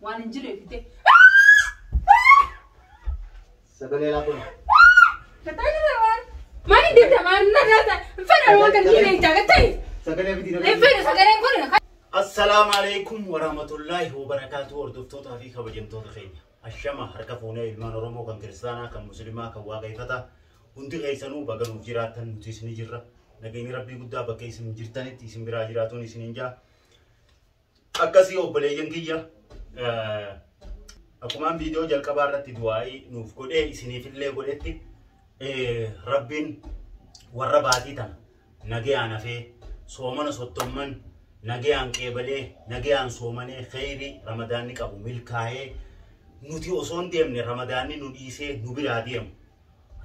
وأنا نجري في تي سقلي لا كون كتاني زمان ما ندير زمان نجاتا فين الوقت اللي جاكتني سقلي بدي فين سكرين كلنا السلام عليكم ورحمة الله وبركاته وردفتوتا في خبجمتوتا خيني الشمع حركة فوني المان رومو كان كريستانا كان مسلمة كان واقعيفتا هندي غيسانو بغنو جراتن نتيسني جرة نجيني ربي قدا بكيسم جرتني تيسم برا جراتوني سنينجا أكاسي أوبليجن كيا أكمان فيديو جل كبارة تدواي نوف كده إسني في اللي قلتي ربين ورباتي تنا نجي أنا في صومنا صوتمن نجي عن كبله نجي عن صومني خيري رمضان نكابو ملكاه نوتي أصون ديم نه رمضان نوديسه نبي عديم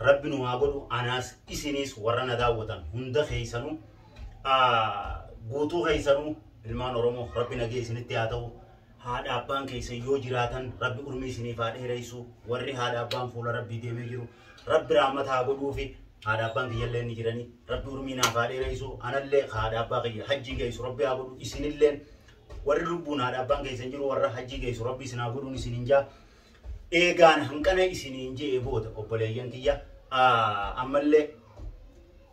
ربي نوابدو أناس إسنيس ورنا داوتان هندا خيسانو بوتو خيسانو المان رومو ربي نجي إسنتي عدو هذا أبان كيس يوجراتن ربي أرمي سني فاده رئيسو ورّي هذا أبان فول ربي ديمجيرو ربي رحمة هاقولو في هذا أبان كيالله نجراني ربي أرمي نافاده رئيسو أنا اللي هذا أبان كي حجي كيس ربي هاقولو إسني اللين ورّي ربون هذا أبان كيس نجرو ورّا حجي كيس ربي سناقولو نسنينجا إيجان هنكنا إسنينجي بود أقبلين كيا أمله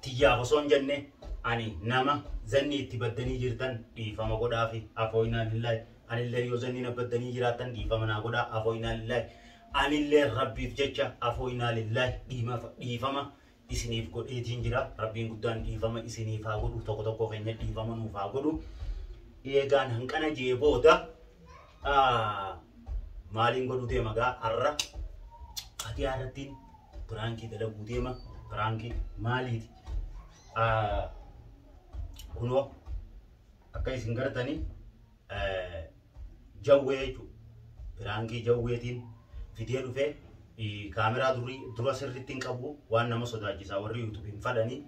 تيجا خصون جنة أني نما زني تبدني جرتن إفهم قدا في أفوينا لله أنا اللي يوزني نبدني جراتن إفهم ناقدا أفوينا لله أنا اللي ربي فجأة أفوينا لله إفهم إسنيف قد إتنجرا ربي قدان إفهم إسنيف أقولو تقطع كفنية إفهم نوف أقولو إيجان هنكنا جيبودا مالين قدو ديما غا أرى هاتي عرتين برانكي دلقو ديما برانكي مالي كنو أكاي سنغرتاني جوّي برانكي جوّيتين فيديو في كاميرا درا سرتين كابو وانا مسوداجي ساوري يوتيوب فداني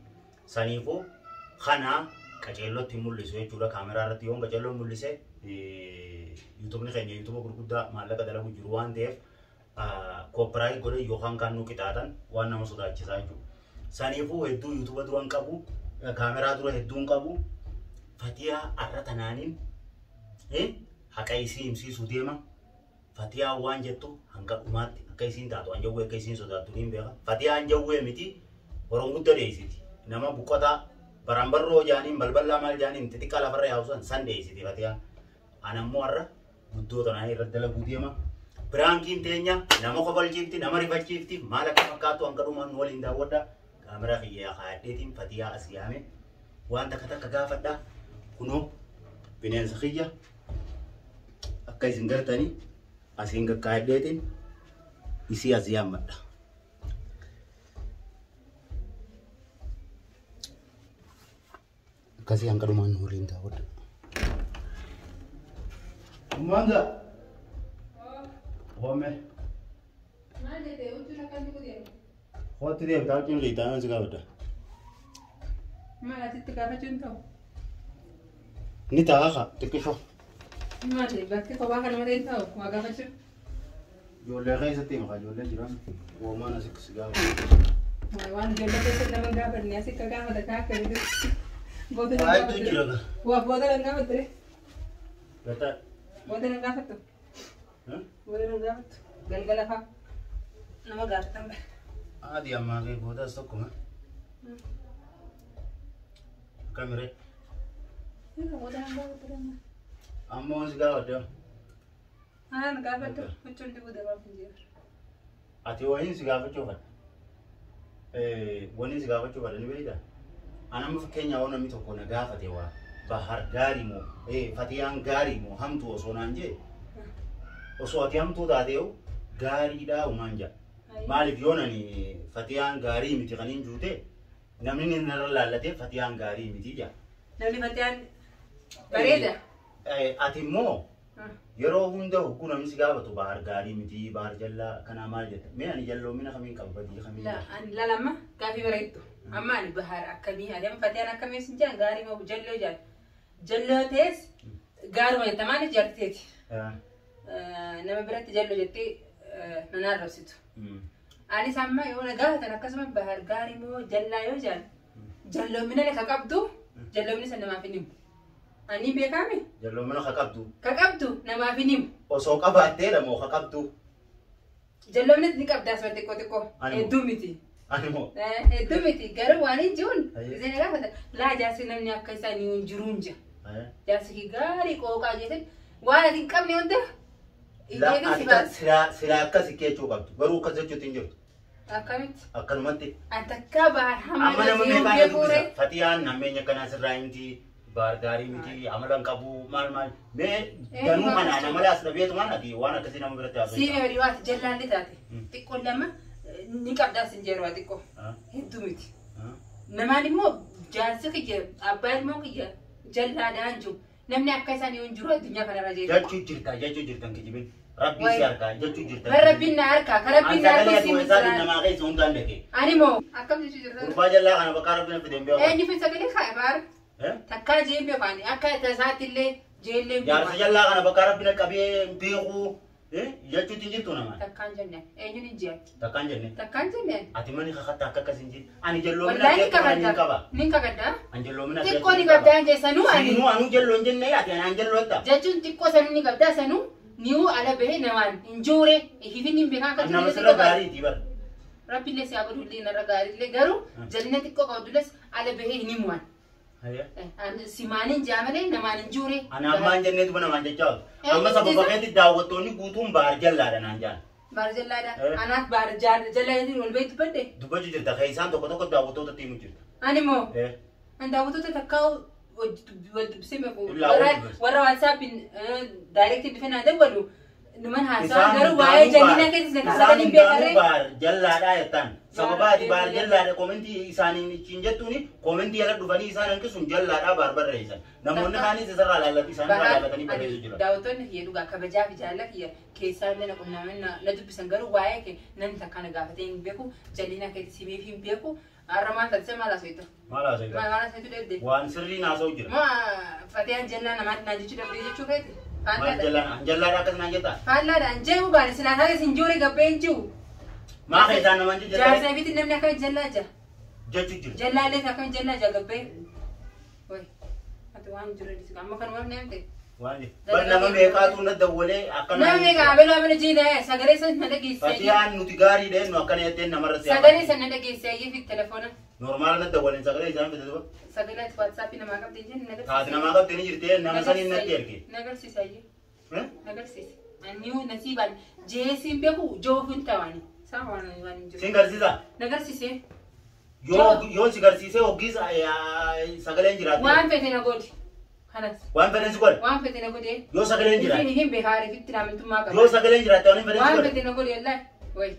سانيفو خنا كجلو تيمولسو يجورا كاميرا رتيون كجلو مولسه يوتيوب نخيني يوتيوب بركودا مالك دلقو جروان ديف كوبراي غوري يوخان كانو كتادان وانا مسوداجي سايجو سانيفو هدو يوتيوب دران كابو كاميرا درا هدون كابو فتيا أرتنانين هكايسين سي سوديما فتيا وانجتو هنگا أمات هكايسين تاتو أنجوه هكايسين سوداتورين بيها فتيا أنجوه ميتي ورنغودا ريسيتي نما بوكوتا برامبر رو جانين بلبلا مال جانين تتكا لفر ياوسان سان ريسيتي فتيا أنا موارا بدو تناهي ردلا بوديما برانكين تينيا نما قبل جيفتي نما ريفاج جيفتي مالك مكاتو أنكرومان نولين داودا كاميرا خيا خايتين فتيا أسيامي وانت كتا كغافدا كنو بنين سخية أكاي سنغرتاني أسينغ كايدتين إسي أزيام مدى كاسي أنكرو من نورين داود مانجا هومي ما جت وجهنا كان يقول هوت دي بتاعتين غيتان سكابدا ما لا تتكافئ جنتو نتاعها تكشو ما أدري بس كيف واقع لما تنتهوا واقع فشو جولة غير ستيم خا جولة جيران وما نسك سجاو وانا جولة بس لما قابل الناس كجامة تكاك كده بودن هاي تجيران وبودن قابل تري بتا بودن قابل تو بودن قابل قلقلة فا نما قابل تنبه عادي أما غير بودا استوكم كاميرا بودن قابل تري أما سجاو ده أنا قابل تو بتشون تبودن ما فيني أتي وين سجاو بتشوفه وين سجاو بتشوفه ده نبيدا أنا مفكرني أنا ميتوكونا قافة توا bahar garimu fatiyan garimu hamtu osonanje oswati hamtu dadeu gari da umanja malif yonani fatiyan gari miti kanin jute namni narallalate fatiyan gari miti ja namni fatiyan bareda atimmo yero hunda hukuna misigabatu bahar gari miti bahar jalla kana mal jetta me ani jallo mina khamin qabadi khamin la an la lama kafi bareto amma al bahar akami adam fatiyan akami sinjan gari mo jallo jal جلوتيس قالوا يا تمانية جرتيتي نما برات جلو جتي ننار رسيتو أنا سامع يقول قالت أنا كسمة بحر قاري مو جلا يوجل جلو من اللي كقبضو جلو من سنة ما في نيم Ani beekame. Jallo mana kakabdu. Kakabdu namaaf hin himu. Osoo qabaatee lamoo kakabdu. Jalloomni ni qabdaas waan xiqqoo. Hedduu miti. Animo. Hedduu miti garuu waan hin jiruun. Isin gaafata laa jaarsi namni akka isaanii hin jiruun jira. Jaarsi gaarii qooqaa jeetan waan ati hin qabne hunda. Sila akkas keechuu qabdu. Garuu akkas jechuutti hin jirtu. Akkamitti? Akkanumatti. Antakkaa baar hamma nama meeqaa dubbisa. Fatiyaan nammeenya kanaa sirraa himti. Baar gaarii miti amalan qabu maal. Mee danuu manaa namalaas dhabeetu manati waan akkasii nama biratti haasa'u. Siimee horii waati jallaalli taate. Xiqqoon lama ni qabdaas hin jeeru xiqqoo. Hedduu miti. Namaan immoo jaarsi kiyya abbaan immoo kiyya jallaadhaan jiru. Namni akka isaan yoo jiru addunyaa kanarra jechuudha. Jechuu jirtan kijibin. Rabbii si harkaa jechuu jirtan. Kan rabbiin na harkaa. Kan rabbiin na harkaa si misiraan. Namaa keessa hundaan dhaqee. Ani moo akkam jechuu jirtan. Gurbaa jallaa kana bakka rabbiin fideen beeku. Eenyu fi sagalee kaa'e baara. Takkaa jeen beekaani akka tasaatti illee jeellee beeku. Jaarsa jallaa kana bakka rabbiin qabee beeku. Jechuutti jirtu namaa. Takkaan jenne eenyuun hin jeetti. Takkaan jenne. Takkaan jenne. Ati mani kakattaa akka akkas hin jirti. Ani jalloomina wallaahi kakaddaa. Nin kakaddaa. Ani jalloomina xiqqoo ni qabdaa jeessanuu ani. Sinuu anu jalloo hin jenne ati ani jalloo etta. Jechuun xiqqoo sanuu ni qabdaa sanuu niu ala bahee namaan hin joore hifin hin beekan kan nama sirra gaariiti bara. Rabbiillee si abaduu illee narra gaariillee garuu jalina xiqqoo qabdulles ala bahee hin himuwan. Simaanin jaamalee namaan hin joore. Ana ammaan jenneetu bana maan jechaa oolu. Amma sababa keetti daawwattoonni guutuun baar jallaadha naan jaan. Baar jallaadha. Anaaf baar jallaadhaan wal beektu badde. Dubbachuu jirta kan isaan tokko daawwattoota tiimu jirta. Ani moo. An daawwattoota takkaa warra WhatsAppiin direct dhufee dabalu numan haasaa garuu waa'ee jallina keessa sagalee hin beekare. Baar jallaadhaa jettaan. Sababa ati baar jallaadha komentii isaaniin ittiin jettuuni komentii ala dhufanii isaan hanqisuun jallaadhaa baar barreessan. Namoonni kaanis isarraa laallatanii isaan laallatanii barreessuu jiran. Daawwattoonni kiyya dhugaa kabajaa fi jaalala kiyya keessaa illee na qunnaamin na dubbisan garuu waa'ee kee namni takka na gaafatee hin beeku jallina keessa simeef hin beeku. Arramaan taatee maal haasa'u? Maal haasa'u? Maal haasa'u dhabdee? Waan sirrii haasa'u jira. Fatiyaan jallaa namaatti naan jechuu dhabdee jechuu feeti. Maal jallaadhaa akkas naan jettaa? Faallaadha. Anjeebu baale silaa taate sin joore gabbee hin jiru. Maa keessaan namaan jechuu jallaa? Jaarsa bitti namni akka jallaa jira. Jechuu jiru. Jallaallee akka jallaa jira gabbee. Woy. Ati waan jiru edisi amma kan waan neemte. Waan jiru. Nama meeqaatu na dawwalee akkana. Nama meeqaa abeloo jiidhee sagalee san na dhageessee. Fatiyaan nuti gaarii dhee nu akkana jettee namarra siyaa. Sagalee san na dhageessee ayyee fi telefoona. Normaal na dawwaleen sagalee isaan fide duba. Sagalee ati WhatsAppii namaa qabdee jenni nagarsiisa. Haati namaa qabdee ni jirtee nama saniin natti erge. Nagarsiisa ayyee. Nagarsiisa. Anniu nasiibaan jeesiin beeku joofu hin tawaani. Isaan waan hin jiru. Sin garsiisa? Nagarsiisee. Yoo si garsiisee hoggiis sagaleen jiraate. Waan fete na godhi. Kanas. Waan fete si godhe? Waan fete na godhe. Yoo sagaleen jiraate. Hin beekaare fitti naamintummaa qaba. Yoo sagaleen jiraate waan fete si godhe? Waan fete na godhe yallaa. Woy.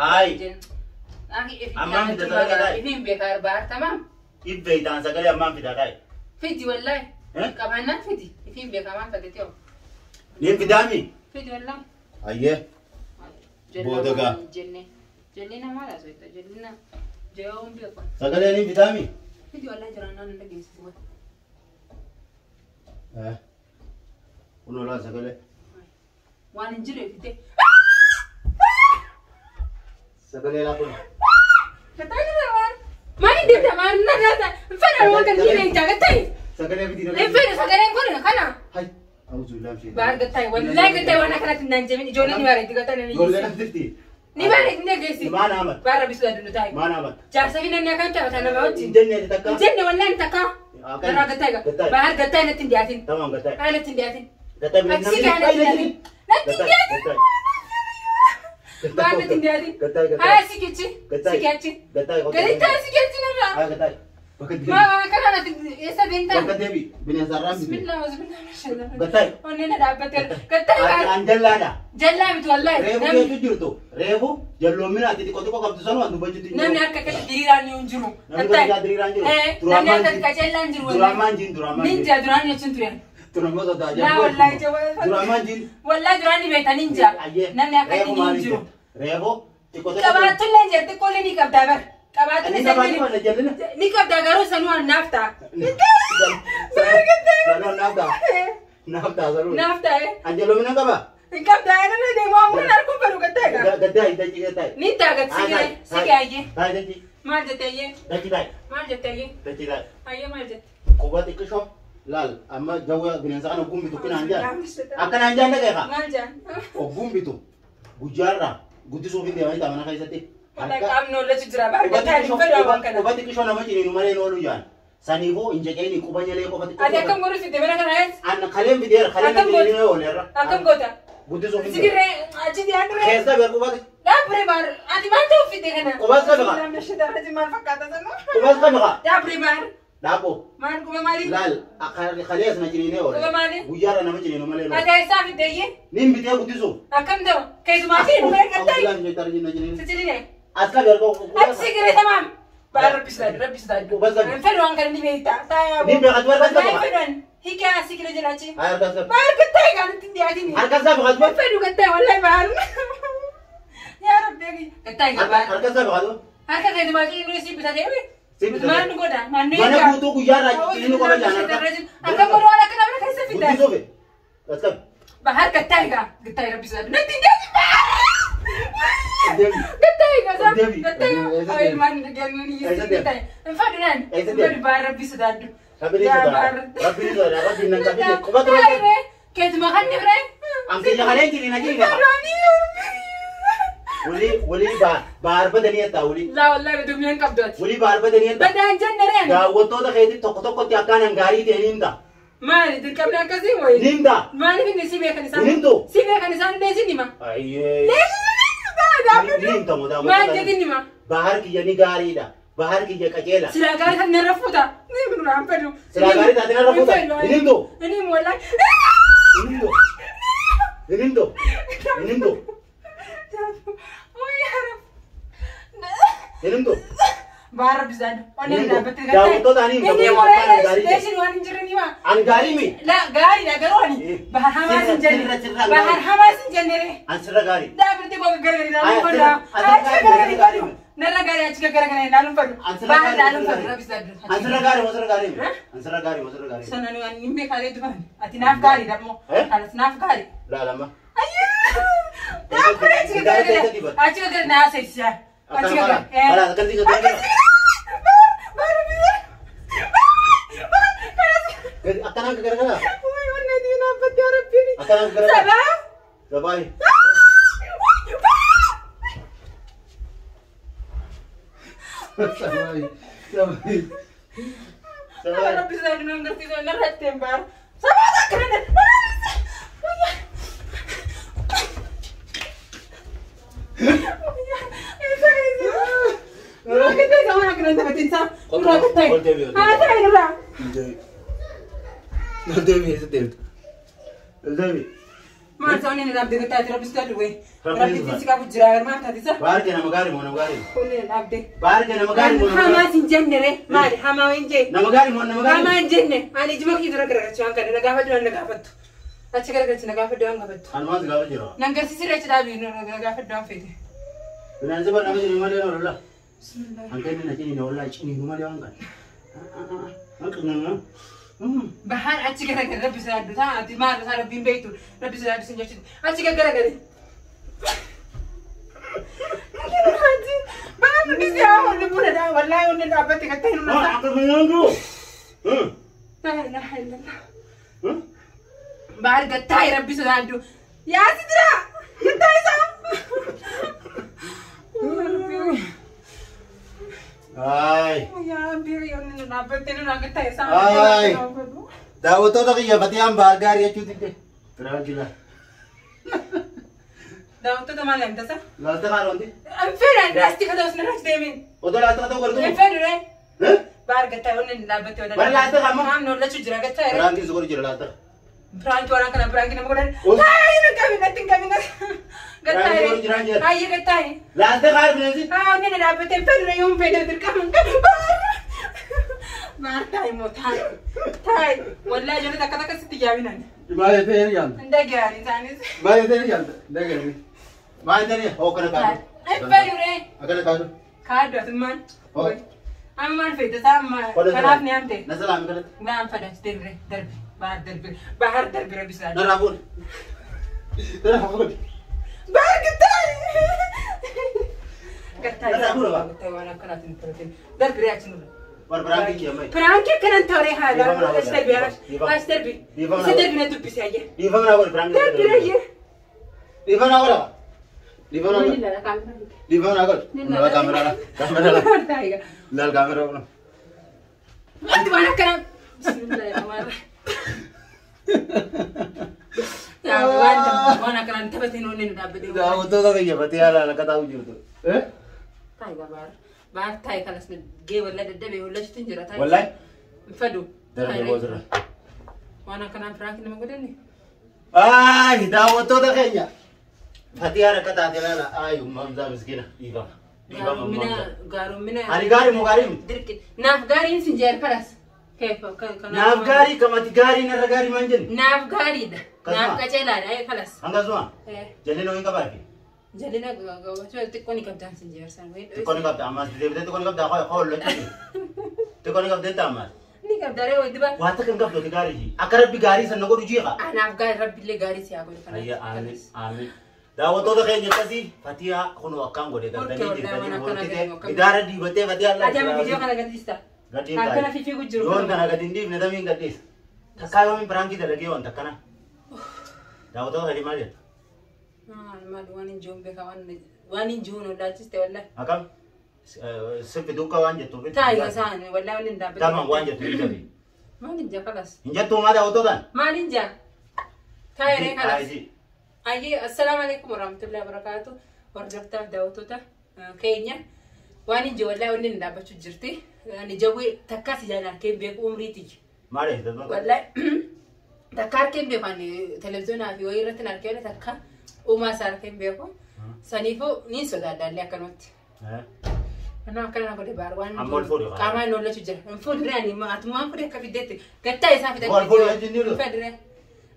Hayi. Ammaan fite sagalee taa'e. Hin beekaare baar tamaam. Ibbee itaan sagalee ammaan fidaa taa'e. Fiti wallahi. Qabannaan fiti. Hin beekaamaan fagate yoo. Niin fidaami? Fiti wallahi. Ayyee. Boodagaa. Jellina maal haasa'u? Jellina jee'uun beeku. Sagalee niin fidaami? Fiti wallahi jiraannaan hin dhageessisu. Kun olaa sagalee. Waan hin jirre fite. Sagalee laa kun. Kataanira waan. Maali deemta maal nagaata? Fedha waan kan jireenya jaagatay. Sagalee fiti nagaa. Fedha sagalee kun kana. Hai. Auzu billahi min baar gatay wallahi gatay waan akkanatti naan jemin ijoolleen ni bareetti gatanii. Ijoolleen dirti. Ni bareetti ni geessi. Maan amat. Baara bisu adunu ta'i. Maan amat. Jaarsa fi namni akkan taphata nama wajjin. Jenne takka. Jenne wallahi takka. Baara gatay ga. Baar gatay natti ndiyaatin. Tamam gatay. Ay natti ndiyaatin. Gatay min namni. Natti ndiyaatin. Baar natti ndiyaatin. Gatay gatay. Ay sikichi. Sikichi. Gatay. Gatay sikichi nara. Ay gatay. Ma kana natti esa benta. Gatay bi. Bineensa rambi. Bismillah bismillah mashallah. Gatay. Onnena dhaabbatel. Gatay. Anjallada. Jallaa miti wallahi. Reefu keetu jirtu. Reefu jalloomina ati xiqqoo qabdu sanu waan dubbachuu jiru. Namni akka katti diriiraan yoo jiru. Namni akka diriiraan jiru. Namni akka qajeelaan jiru. Duraamaan jin duraamaan. Ninja duraan jechuun ture. Turamo da jaa. La wallahi jawaa. Duraamaan jin. Wallahi duraan ni beekta ninja. Namni akka inni jiru. Reefu xiqqoo. Qabaatullee jirti qollee ni qabdaa bar. Qabaatullee ni qabdaa garuu sanuu waan naafta. Sanuu naafta. Naafta sanuu. Naafta. Anjaloomina qaba. Qabdaa inni deemaa mun harkuun fedhu gattaa egaa. Gattaa dachi gattaa. Ni taagat sigaayee. Taa'e dachi. Maal jettee? Dachi taa'e. Maal jettee? Dachi taa'e. Ayyee maal jette? Quba xiqqishoo. Laal amma jawwa bineensa kana ogummi tu kana anjaan. Akkana anjaan dhaqeeqa. Maal jaan? Ogummi tu guyyaarraa guddisuuf hin deemanii taa'amana keessatti. Wala qaamni ollatu jira baargataa hin fedhu waan kana. Qubatti qishoo nama ciniinu malee noolu jaan. Saniifuu injeqeeni quba nyalee qofatti. Ati akkam godhu fidde mana kana ees? Anna kaleen fideera kaleen fideera ooleerra. Akkam goota? Guddisuuf hin Sigirree achi diyaanduree? Keessa beeku qubatti. Daabbiree baar ati maal ta'uuf fidde kana? Qubas qabeqa. Namni shiddarratti maal fakkaata sana? Qubas qabeqa. Daabbiree baar. Daabo. Maal quba maali? Laal kalees na ciniinee oole. Quba maali? Guyyaarra nama ciniinu malee noolu. Ati eessaa fiddeeyye? Nin bitee guddisuuf. Akkam ta'u? Keessumaatii nu mee gattaayi? Abdullahi jechuudha ciniina ciniinu. Sichiline? Aska beeku. Ati sigirree tamaam. Baar rabbisaadhu. Hin fedhu waan kana ni beekta. Ni beekatu harkas qabeqa. Hin fedhan. Hiikaa sigirree jiraachi. Harkas qabeqa. Baar gattaayi kan ittiin dhiyaatini. Harkas qabeqa. Hin fedhu gattaayi wallahi baar. Yaa rabbi gattaayi baar. Harkas qabeqa. Harka keessumaatii nu si bitatee mi? Maal nu godha? Maal nu Mana guutuu guyyaarraa ciniinu qofa jaan harka. Akka godhu waan akka namni keessa fidda. Guddisuufi. Askab. Bahar gattaayi gaa. Gattaayi rabbisaadhu. Natti hin gattaayi gasaa. Gattaayi. Ayi ilmaan gannanii yeessi gattaayi. Hin fadhu naan. Hin fadhu baar rabbisaadhu. Rabbiin sodaa. Rabbiin nan qabine. Quba tura. Keessumaa kan ni biree. Amtiyya kalee ciniina ciniina. Wali baar badanii ettaa wali. Laa wallahi dumiyaan qabdooti. Wali baar badanii ettaa. Badaan jennareen. Daawwattoota keetii tokko tokkotti akkaan gaarii ta'e ni himta. Maali dirqamni akkasii wayi? Ni himta. Maaliif inni si beekan isaan? Ni himtu. Si beekan isaan deesin hima. Ayyee. Ni himta moo daawwattoota. Maal jedhin hima? Bahar kiyya ni gaariidha. Bahar kiyya qajeela. Silaa gaarii kan narra fuuta. Ni duraan fedhu. Silaa gaarii taate narra fuuta. Ni himtu. Ni himu wallahi. Ni himtu. Ni himtu. Ni himtu. Hinimtu. Baar rabbisaadhu. Onneen dhaabbattee gattaayi. Daawwattoota ani himta. Inni moorees deeshin waan hin jirre ni maa. Ani gaarii mi? La gaariidha garuu ani bahar hamaas hin jenne. Bahar hamaas hin jennere. An sirra gaarii. Daabirti koo gargari ilaaluun fadhu. Achi gargari fadhu. Narra gaarii achi gargara ilaaluun fadhu. Bahar ilaaluun fadhu rabbisaadhu. An sirra gaarii moo sirra gaarii? An sirra gaarii moo sirra gaarii? Sana nu hin beekaalee dhufan. Ati naaf gaariidha moo? Anas naaf gaarii. Laalama. Daabiree achi gargara. Achi gargara naa seesisaa. Achi gargara. Bara ganti ganti. Akkanaan gargara. Wai onneen ni naabbatti yaa rabbiin. Akkanaan gargara. Sabaa. Sabaai. Sabaai. Sabaai. Sabaai. Rabbisaadhu nan garsiisoo narra ittiin baar. Sabaa akkana. Maal ta'uun dhaabdee gattaati rabbisaadhu wayi. Rabbiin si qabu jira maal taatisa? Baarke nama gaarii moo nama gaarii? Kunneen dhaabdee. Baarke nama gaarii moo nama gaarii? Hamaas hin jennere maali hamaa hin jee. Nama gaarii moo nama gaarii? Hamaa hin jenne ani ijuma kii dura garagachu waan kana na gaafadhu na gaafattu. Achi garagachu na gaafadhu waan gaafattu. Anumaan si gaafa jira. Nan garsiisirra achi dhaabii na gaafadhu waan feete. Bineensi bara nama ciniinu malee noolu la. Hanqinni na ciniinu wallaahi ciniinu malee waan kana. Hanqinni. Bahar achi garagara rabbisaadhu ta'a ati maal isaa rabbiin beektu rabbisaadhu sin jechuudha. Achi garagara. Bahar bisi haa onni bu'uudha wallaahi onni dhaabbatti gattee hin Akka bineensu. Bahar gattaayi rabbisaadhu. Yaasi jira gattaayi isaa. Ay. Yaa biiri onni dhaabbatti nuna gattaayi isaa. Ay. Daawwattoota kiyya Fatiyaan baar gaarii jechuutti illee. Firaanchila. Daawwattoota maal amtasa? Laalta kaan wanti? Fedhan laastii kata osoo narratti deemin. Odoo laalta kaa ta'u gartuu? Fedhu ree. Baar gattaayi onni dhaabbatti wadda. Bari laalta kaa amma? Maamni ollachu jira gattaayi ree. Firaankiin sukuri jira laalta. Firaanki waan kana firaanki nama godhan. Hayi na kabina tin kabina. Gattaayi ree. Hayi gattaayi. Laalta kaa bineensi? Haa onni dhaabbatti fedhu ree yoon fedhe dirqama. Baar taayi moo taayi. Taayi. Wallahi ijoollee takka takka sitti jaabinan. Maal ta'e ni yaanta? Nda gaari isaanis. Maal ta'e ni yaanta? Dagari. Maal ta'e ni hokkana kaadhu? Fedhu ree. Akkana kaadhu? Kaadhu atummaan. Amma maal feete isaa amma kanaaf ni amte. Na salaami kanatti? Naan fadhaas darbe darbe. Bahar darbe rabbisaadhu. Narraa fuudhi. Narraa fuudhi. Bahar gattaayi. Gattaayi. Narraa fuudha baa. Gattaayi waan akkanaatiin hin tolatin. Darbe reaction dha. war prank ki mai prank kan antore hada astarbi sidarbi na dubbi sayya di fa na war prank di fa na wala di fa na di fa na gol na kamera la taiga lal kamera wala andi wana kan bismillahirrahmanirrahim ya wana kan tabatin onin dabbe da to da ya bati ala la kata ujur to taiga bar tai kalas ge wala daddabe wala tinjira tai wallahi fadu darbe gozra wana kan prank ni magodeni da to da kenya bati ala kata la ay mamza miskina iba garu mina ari gari mo gari dirki naf gari sinjer paras كيف ناف غاري كما تغاري نرى غاري منجن ناف غاري ده ناف كچلا اي خلاص انغا زوا جلينا وين كباكي جلينا غو تكوني كابتن سنجير سان وين تكوني كابتن اماس دي تكوني كابتن خول لك تكوني كابتن تاماس ني كابتن ريو دبا واتكن كابتن غاري اقرب بغاري سنغو رجيغا انا غاري ربي لي غاري سي اقول فانا اي امين امين داو تو خين يكسي فاتيا خنو اكانغو دي دندني دي دي اداره دي بته فاتيا الله اجا فيديو كان غديستا Akana fifi gujuru. Yon kana gadindi ne damin gadis. Takayo min pranki da lagi on takana. Dawo to hadi mali. Mali wani jombe ka wani juno da tiste wallahi. Akam sepe duka wanje to bit. Tai ga sane wallahi wani da. Tamam wanje to itabi. Mali ja kalas. Inja to ma dawo to dan. Mali ja. Tai re kalas. Ayi assalamu alaikum warahmatullahi wabarakatuh. Wardafta dawo to ta Kenya. Wani je wallahi wani da bacu jirti. يعني جوي تكاسي جانا كيف بيك أمريتي ما ليش ده والله تكار كيف بيك يعني تلفزيون في ويرتنا كيف تكا وما صار كيف بيكو سنيفو نيسو ده اللي كانت أنا كنا نقول باروان كمان نقول له تجرا نفول راني ما أتمنى فودي كفيدتي كتا يسافي ده فدرة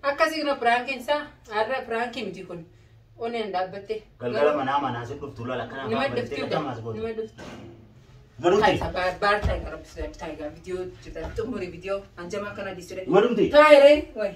أكاسي كنا برانكين سا أرى برانكين بتيكون ونين دابتة قال ما ناسي كفتولا لكنا ما دفتي ما دفتي Madum tay bar tay garap tay ga video kita tumuri video anjama kana di sure madum ti tay re wai